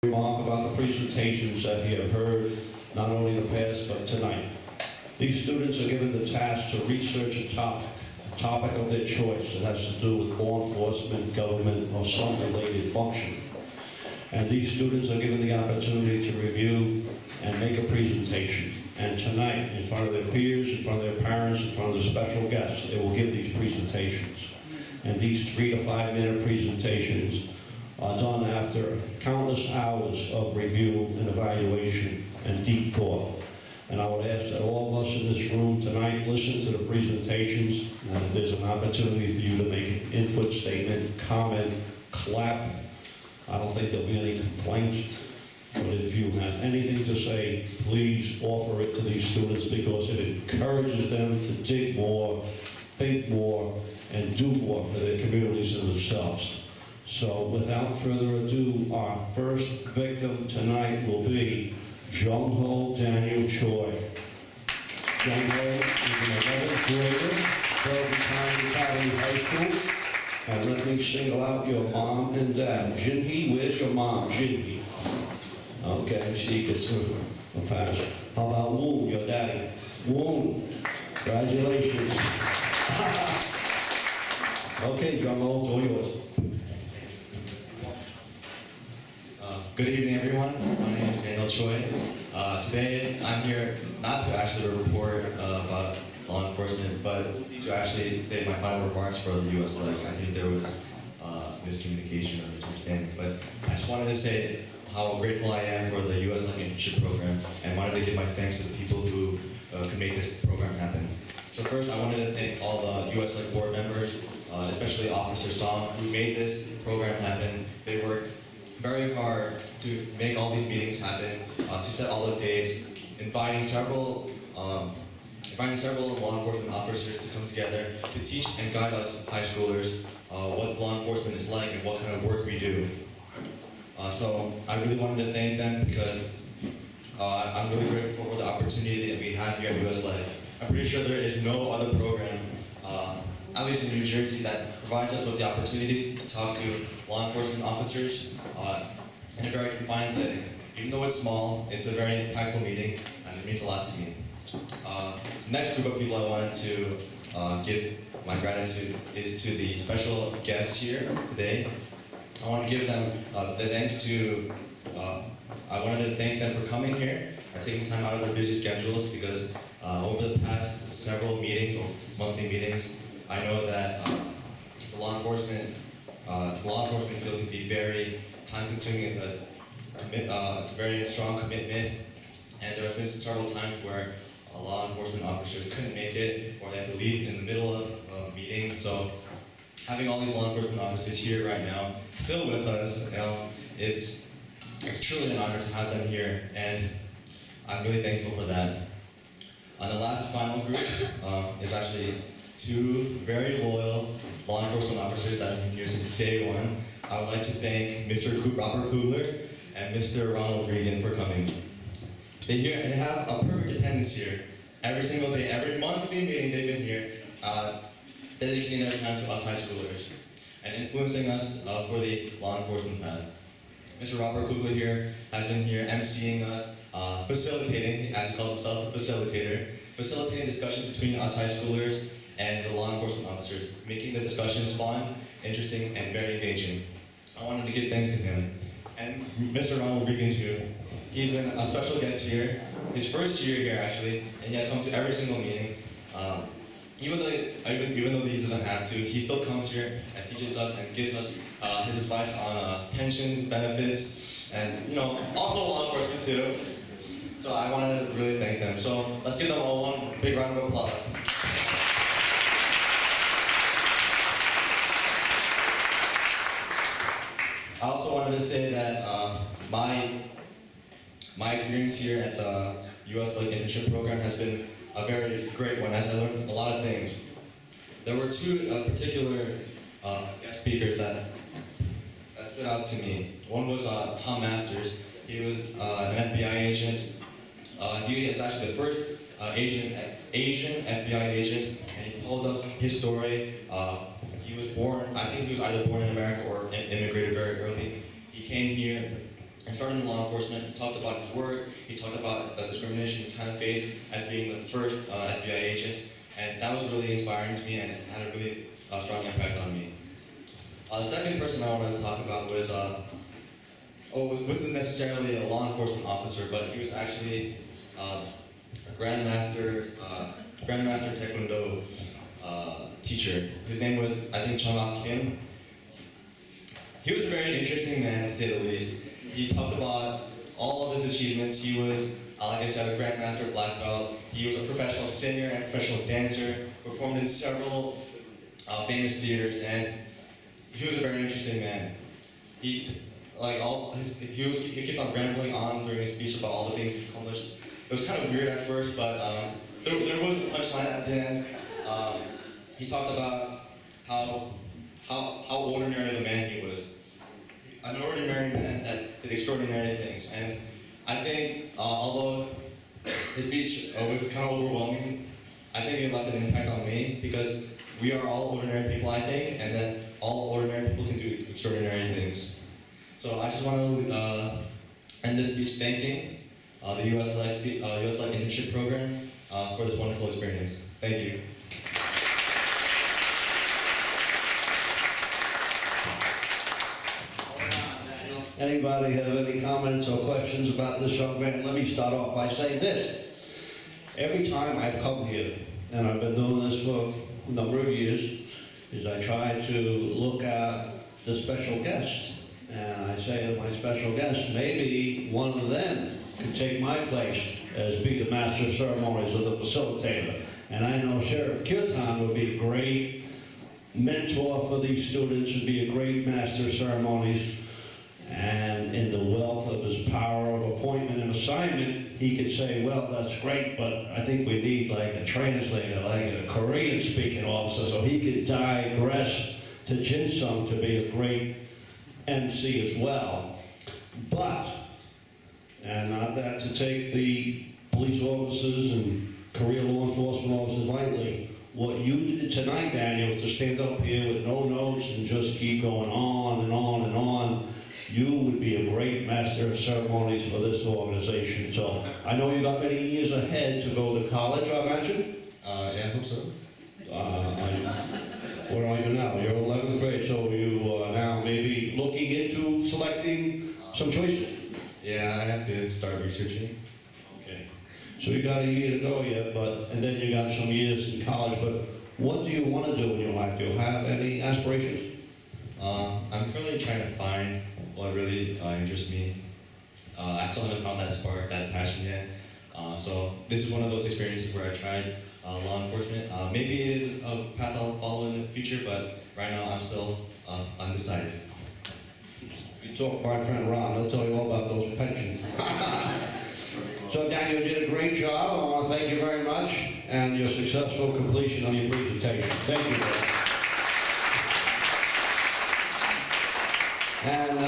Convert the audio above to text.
remark about the presentations that you have heard, not only in the past, but tonight. These students are given the task to research a topic of their choice that has to do with law enforcement, government, or some related function. And these students are given the opportunity to review and make a presentation. And tonight, in front of their peers, in front of their parents, in front of their special guests, they will give these presentations. And these 3 to 5 minute presentations are done after countless hours of review and evaluation and deep thought. And I would ask that all of us in this room tonight listen to the presentations, and if there's an opportunity for you to make an input statement, comment, clap, I don't think there'll be any complaints. But if you have anything to say, please offer it to these students, because it encourages them to dig more, think more, and do more for their communities and themselves. So without further ado, our first victim tonight will be Jungho Daniel Choi. Jungho is an 11th grader, Bergen Academy High School. And let me single out your mom and dad. Jinhee, where's your mom? Jinhee. Okay, she gets a pass. How about Woon, your daddy? Woon, congratulations. Okay, Jungho, it's all yours. Good evening, everyone. My name is Daniel Choi. Today, I'm here not to actually report about law enforcement, but to actually say my final remarks for the U.S. leg. I think there was miscommunication or misunderstanding, but I just wanted to say how grateful I am for the U.S. leg internship program, and wanted to give my thanks to the people who could make this program happen. So first, I wanted to thank all the U.S. leg board members, especially Officer Seong, who made this program happen. They worked very hard to make all these meetings happen, to set all the dates, inviting several law enforcement officers to come together to teach and guide us high schoolers what law enforcement is like and what kind of work we do. So I really wanted to thank them because I'm really grateful for the opportunity that we have here at US Leg. I'm pretty sure there is no other program, at least in New Jersey, that provides us with the opportunity to talk to law enforcement officers in a very confined setting. Even though it's small, it's a very impactful meeting, and it means a lot to me. Next group of people I wanted to give my gratitude is to the special guests here today. I want to give them the thanks to, I wanted to thank them for coming here, taking time out of their busy schedules, because over the past several meetings or monthly meetings, I know that the law enforcement field can be very time-consuming. It's a very strong commitment, and there has been several times where law enforcement officers couldn't make it, or they had to leave in the middle of a meeting. So having all these law enforcement officers here right now, still with us, it's truly an honor to have them here, and I'm really thankful for that. The last final group is actually 2 very loyal law enforcement officers that have been here since day one. I would like to thank Mr. Robert Kugler and Mr. Ronald Regan for coming. They have a perfect attendance here. Every single day, every monthly meeting they've been here, dedicating their time to us high schoolers and influencing us for the law enforcement path. Mr. Robert Kugler here has been here emceeing us, facilitating, as he calls himself, the facilitator, facilitating discussions between us high schoolers and the law enforcement officers, making the discussions fun, interesting, and very engaging. I wanted to give thanks to him. And Mr. Ronald Regan too. He's been a special guest here, his first year here actually, and he has come to every single meeting. Even though he doesn't have to, he still comes here and teaches us and gives us his advice on pensions, benefits, and also law enforcement too. So I wanted to really thank them. So let's give them all one big round of applause. I also wanted to say that my experience here at the US Leg Internship Program has been a very great one, as I learned a lot of things. There were 2 particular guest speakers that stood out to me. One was Tom Masters. He was an FBI agent. He is actually the first Asian FBI agent, and he told us his story. He was born, I think he was either born in America or immigrated very early. He came here and starting in law enforcement. He talked about his work, he talked about the discrimination he kind of faced as being the first FBI agent, and that was really inspiring to me, and it had a really strong impact on me. The second person I wanted to talk about was, wasn't necessarily a law enforcement officer, but he was actually a Grandmaster Taekwondo teacher. His name was, I think, Jungho Kim. He was a very interesting man, to say the least. He talked about all of his achievements. He was, like I said, a Grandmaster black belt. He was a professional singer and professional dancer, performed in several famous theaters, and he was a very interesting man. He kept on rambling on during his speech about all the things he accomplished. It was kind of weird at first, but there was a punchline at the end. He talked about how ordinary of a man he was. An ordinary man that did extraordinary things. And I think, although his speech was kind of overwhelming, I think it left an impact on me, because we are all ordinary people, I think, and that all ordinary people can do extraordinary things. So I just want to end this speech thanking the US-led internship program for this wonderful experience. Thank you. Anybody have any comments or questions about this young man? Let me start off by saying this. Every time I've come here, and I've been doing this for a number of years, is I try to look at the special guest. And I say to my special guest, maybe one of them could take my place as be the master of ceremonies or the facilitator. And I know Sheriff Kirtan would be a great mentor for these students, would be a great master of ceremonies. And in the wealth of his power of appointment and assignment, he could say, well, that's great, but I think we need like a translator, like a Korean speaking officer, so he could digress to Jinsung to be a great MC as well. But, and not that to take the police officers and career law enforcement officers lightly, what you did tonight, Daniel, is to stand up here with no notes and just keep going on and on and on. You would be a great master of ceremonies for this organization. So I know you got many years ahead to go to college, I imagine? Yeah, I hope so. What are you now? You're 11th grade, so you are now maybe looking into selecting some choices? Yeah, I have to start researching. Okay. So you got a year to go yet, and then you got some years in college, but what do you want to do in your life? Do you have any aspirations? I'm currently trying to find what really interests me. I still haven't found that spark, that passion yet. So this is one of those experiences where I tried law enforcement. Maybe it is a path I'll follow in the future, but right now I'm still undecided. You talk to my friend Ron, he'll tell you all about those pensions. So Daniel, you did a great job. I want to thank you very much, and your successful completion of your presentation. Thank you. And